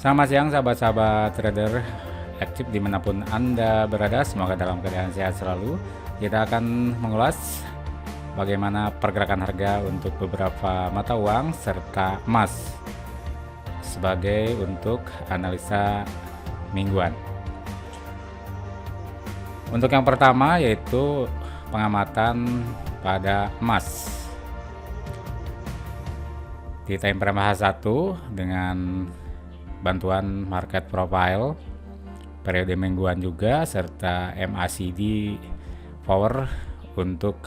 Selamat siang sahabat-sahabat trader aktif dimanapun Anda berada, semoga dalam keadaan sehat selalu. Kita akan mengulas bagaimana pergerakan harga untuk beberapa mata uang serta emas sebagai untuk analisa mingguan. Untuk yang pertama yaitu pengamatan pada emas di time frame H1 dengan bantuan market profile periode mingguan juga serta MACD power untuk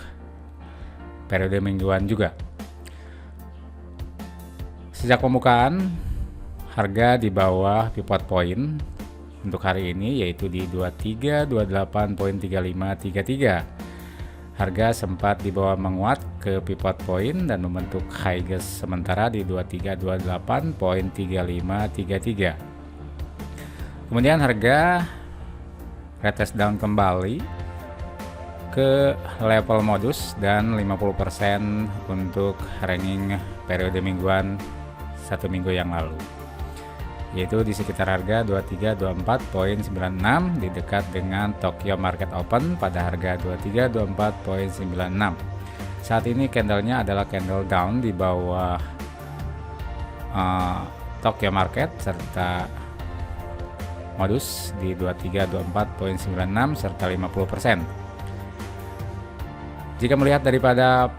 periode mingguan juga. Sejak pembukaan harga di bawah pivot point untuk hari ini yaitu di 2328.3533. Harga sempat di bawah menguat ke pivot point dan membentuk high gap sementara di 2328.3533. Kemudian harga retest down kembali ke level modus dan 50% untuk ranking periode mingguan satu minggu yang lalu, yaitu di sekitar harga 2324.96 di dekat dengan Tokyo Market Open pada harga 2324.96. Saat ini candlenya adalah candle down di bawah Tokyo Market serta modus di 2324.96 serta 50%. Jika melihat daripada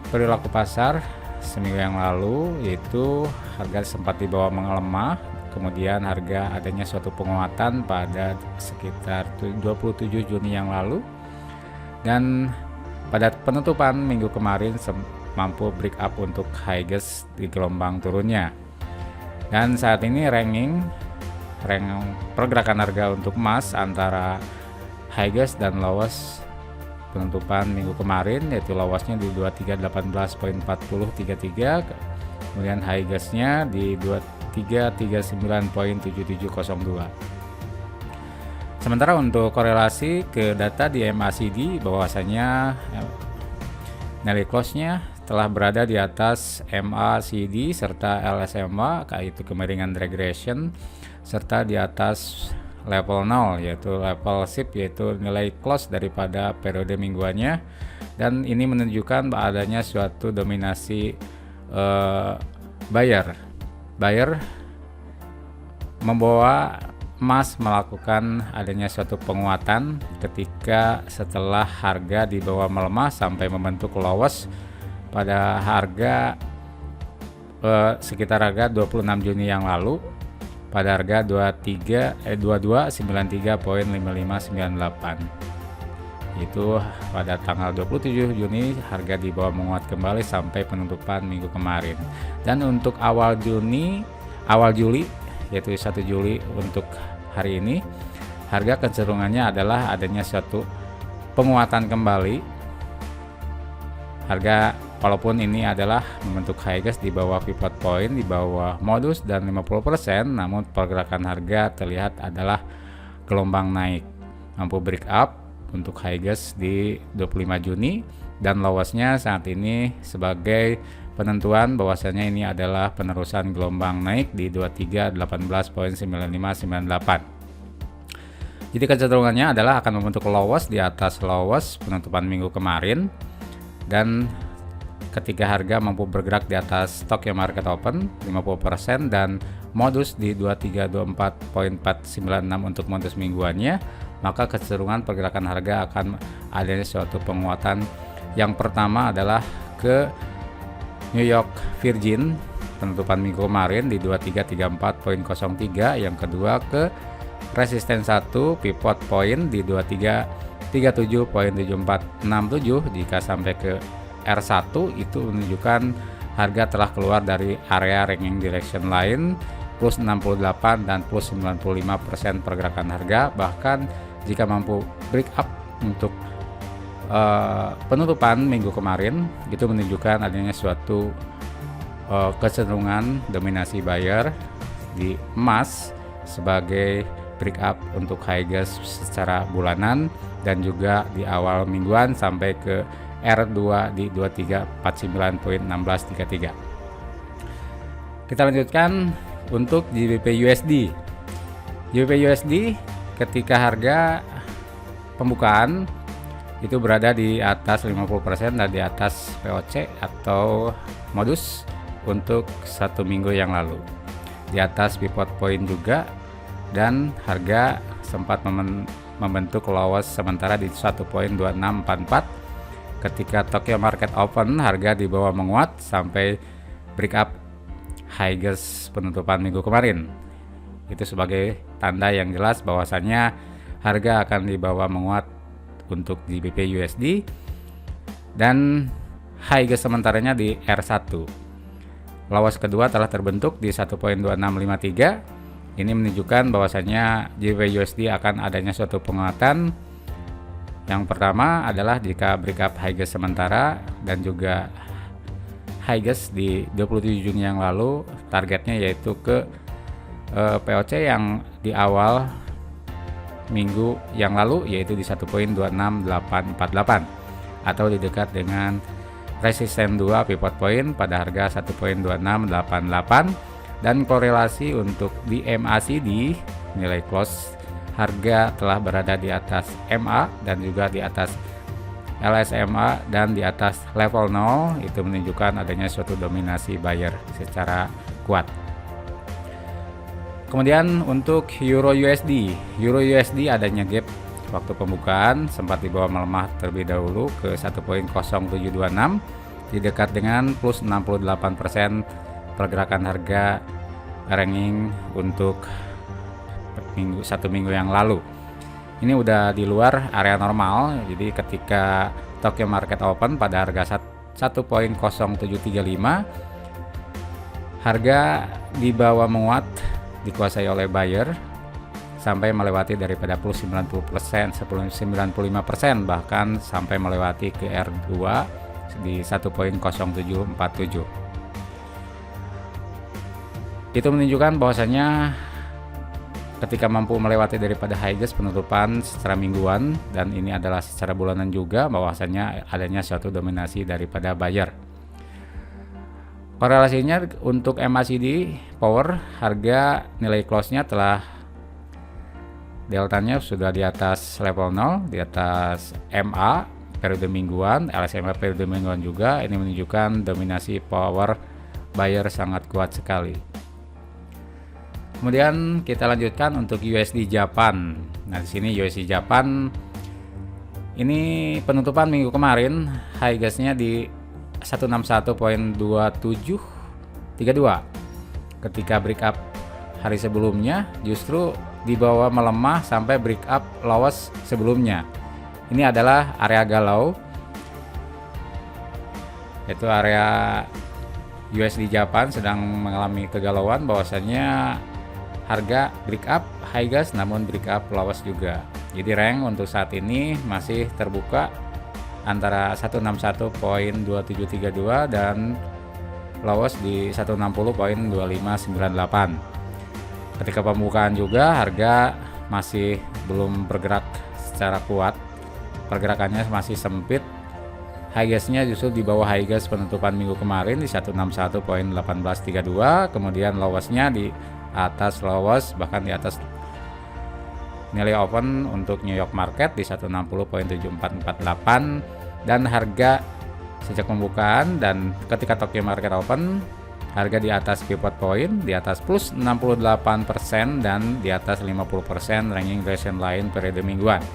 perilaku pasar seminggu yang lalu, yaitu harga sempat di bawah melemah, kemudian harga adanya suatu penguatan pada sekitar 27 Juni yang lalu, dan pada penutupan minggu kemarin mampu break up untuk high gap di gelombang turunnya. Dan saat ini ranking pergerakan harga untuk emas antara high gap dan lowest penutupan minggu kemarin, yaitu lowestnya di 2318.4033, kemudian high gapnya di 2339.7702. Sementara untuk korelasi ke data di MACD bahwasanya Nelly close-nya telah berada di atas MACD serta LSMA, yaitu kemiringan regression, serta di atas level 0 yaitu level SIP, yaitu nilai close daripada periode mingguannya, dan ini menunjukkan adanya suatu dominasi buyer membawa emas melakukan adanya suatu penguatan ketika setelah harga di bawah melemah sampai membentuk lowest pada harga sekitar harga 26 Juni yang lalu pada harga 2293.5598. Itu pada tanggal 27 Juni harga di bawah menguat kembali sampai penutupan minggu kemarin. Dan untuk awal Juli yaitu 1 Juli untuk hari ini, harga kecenderungannya adalah adanya suatu penguatan kembali. Harga walaupun ini adalah membentuk high gap di bawah pivot point, di bawah modus dan 50%, namun pergerakan harga terlihat adalah gelombang naik, mampu break up untuk high gap di 25 Juni dan lowestnya saat ini sebagai penentuan bahwasanya ini adalah penerusan gelombang naik di 2318.9598. Jadi kecenderungannya adalah akan membentuk lowest di atas lowest penutupan minggu kemarin, dan ketika harga mampu bergerak di atas Tokyo Market Open 50% dan modus di 2324.496 untuk modus mingguannya, maka kecenderungan pergerakan harga akan adanya suatu penguatan. Yang pertama adalah ke New York Virgin penutupan minggu kemarin di 2334.03, yang kedua ke resisten 1 pivot point di 2337.7467. Jika sampai ke R1 itu menunjukkan harga telah keluar dari area ranking direction line plus 68 dan plus 95% pergerakan harga. Bahkan jika mampu break up untuk penutupan minggu kemarin, itu menunjukkan adanya suatu kecenderungan dominasi buyer di emas sebagai break up untuk high gap secara bulanan dan juga di awal mingguan sampai ke R2 di 2349.1633. Kita lanjutkan untuk GBP USD. GBP USD ketika harga pembukaan itu berada di atas 50% dan di atas POC atau modus untuk 1 minggu yang lalu. Di atas pivot point juga, dan harga sempat membentuk low sementara di 1.2644. Ketika Tokyo Market Open, harga di bawah menguat sampai break up high gas penutupan minggu kemarin. Itu sebagai tanda yang jelas bahwasannya harga akan di bawah menguat untuk GBP USD, dan high gas sementaranya di R1. Lows kedua telah terbentuk di 1.2653. Ini menunjukkan bahwasannya GBP USD akan adanya suatu penguatan. Yang pertama adalah jika break up high gas sementara dan juga high gas di 27 Juni yang lalu, targetnya yaitu ke POC yang di awal minggu yang lalu yaitu di 1.26848 atau di dekat dengan resisten 2 pivot point pada harga 1.2688. Dan korelasi untuk di MACD nilai close harga telah berada di atas MA dan juga di atas LSMA dan di atas level 0. Itu menunjukkan adanya suatu dominasi buyer secara kuat. Kemudian untuk Euro USD adanya gap waktu pembukaan sempat di bawah melemah terlebih dahulu ke 1.0726 di dekat dengan plus 68% pergerakan harga ranking untuk satu minggu yang lalu. Ini udah di luar area normal, jadi ketika Tokyo Market Open pada harga 1.0735, harga di bawah menguat dikuasai oleh buyer sampai melewati daripada plus 90%, 95%, bahkan sampai melewati ke R2 di 1.0747. Itu menunjukkan bahwasanya ketika mampu melewati daripada high gas penutupan secara mingguan, dan ini adalah secara bulanan juga, bahwasanya adanya suatu dominasi daripada buyer. Korelasinya untuk MACD power, harga nilai close-nya telah deltanya sudah di atas level 0, di atas MA periode mingguan, LSMA periode mingguan juga. Ini menunjukkan dominasi power buyer sangat kuat sekali. Kemudian kita lanjutkan untuk USD Japan. Nah, di sini USD Japan ini penutupan minggu kemarin high gasnya di 161.2732. Ketika break up hari sebelumnya justru di bawah melemah sampai break up lows sebelumnya. Ini adalah area galau, yaitu area USD Japan sedang mengalami kegalauan, bahwasannya harga break up high gas namun break up lows juga. Jadi rank untuk saat ini masih terbuka antara 161.2732 dan lows di 160.2598. Ketika pembukaan juga harga masih belum bergerak secara kuat, pergerakannya masih sempit. High gasnya justru di bawah high gas penutupan minggu kemarin di 161.1832, kemudian lowesnya di atas lows, bahkan di atas nilai open untuk New York Market di 160.7448, dan harga sejak pembukaan dan ketika Tokyo Market Open harga di atas pivot point di atas plus 68% dan di atas 50% ranking recent line periode mingguan.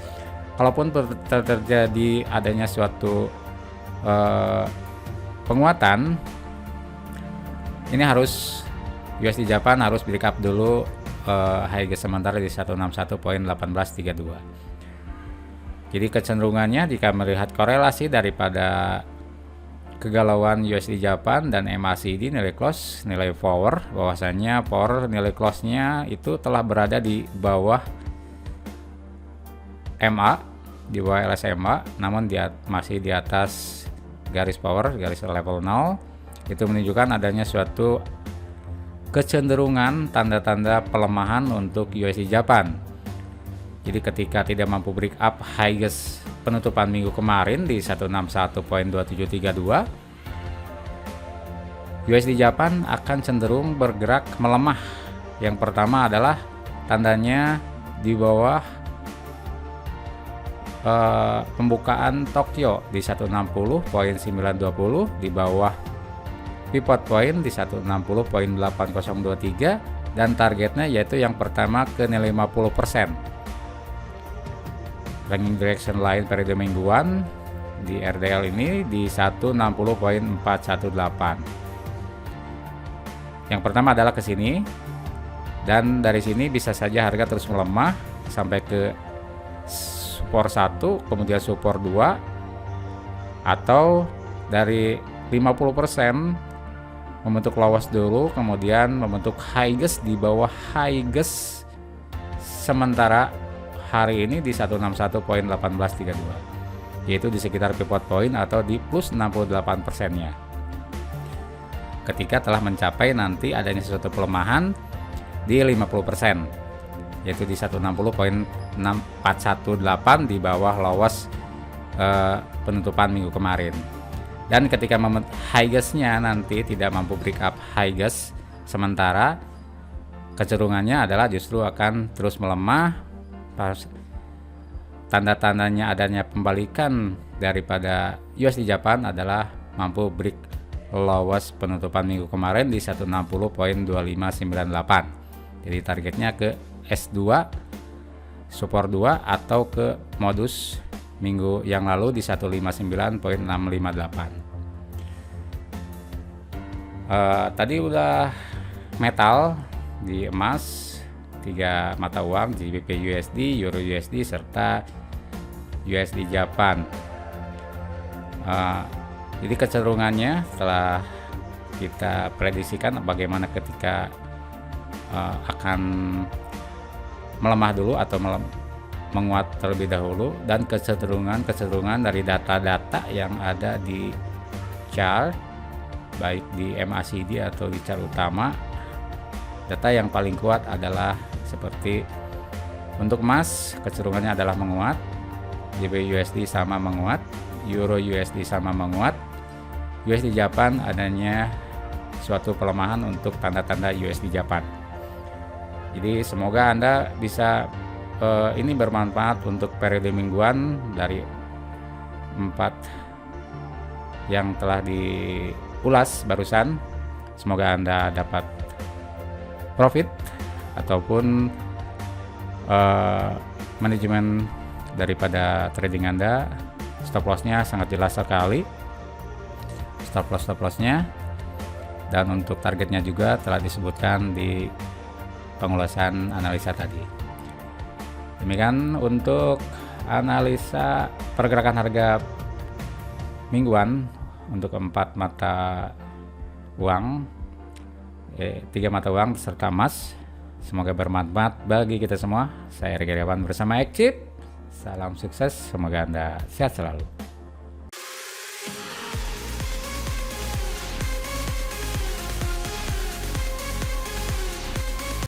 Kalaupun terjadi adanya suatu penguatan, ini harus USD Japan harus break up dulu high gas sementara di 161.1832. Jadi kecenderungannya jika melihat korelasi daripada kegalauan USD Japan dan MACD nilai close, nilai power, bahwasanya power nilai close-nya itu telah berada di bawah MA, di bawah LSMA, namun masih di atas garis power, garis level 0. Itu menunjukkan adanya suatu kecenderungan tanda-tanda pelemahan untuk USD Japan. Jadi ketika tidak mampu break up high gas penutupan minggu kemarin di 161.2732, USD Japan akan cenderung bergerak melemah Yang pertama adalah tandanya di bawah pembukaan Tokyo di 160.920, di bawah pivot point di 160.8023, dan targetnya yaitu yang pertama ke nilai 50%. Ranking direction line periode mingguan di RDL ini di 160.418. Yang pertama adalah ke sini, dan dari sini bisa saja harga terus melemah sampai ke support 1, kemudian support 2, atau dari 50% membentuk lows dulu, kemudian membentuk highest di bawah highest sementara hari ini di 161.1832, yaitu di sekitar pivot point atau di plus 68%-nya. Ketika telah mencapai nanti adanya sesuatu pelemahan di 50%, yaitu di 160.418 di bawah lows penutupan minggu kemarin. Dan ketika highest-nya nanti tidak mampu break up highest sementara, kecenderungannya adalah justru akan terus melemah. Tanda-tandanya adanya pembalikan daripada USD Japan adalah mampu break lows penutupan minggu kemarin di 160.2598. Jadi targetnya ke S2, support 2, atau ke modus minggu yang lalu di 159.658. Tadi udah metal di emas, 3 mata uang GBP USD, Euro USD, serta USD Japan. Jadi kecenderungannya setelah kita prediksikan bagaimana ketika akan melemah dulu atau menguat terlebih dahulu, dan kecenderungan dari data-data yang ada di chart, baik di MACD atau di chart utama. Data yang paling kuat adalah seperti untuk emas, kecenderungannya adalah menguat, GBP USD sama menguat, Euro USD sama menguat, USD Japan adanya suatu pelemahan untuk tanda-tanda USD Japan. Jadi semoga Anda bisa ini bermanfaat untuk periode mingguan dari 4 yang telah diulas barusan. Semoga Anda dapat profit ataupun manajemen daripada trading Anda. Stop lossnya sangat jelas sekali, stop lossnya, dan untuk targetnya juga telah disebutkan di pengulasan analisa tadi. Demikian untuk analisa pergerakan harga mingguan untuk 4 mata uang, 3 mata uang serta emas. Semoga bermanfaat bagi kita semua. Saya Regi Riawan bersama Exit. Salam sukses, semoga Anda sehat selalu.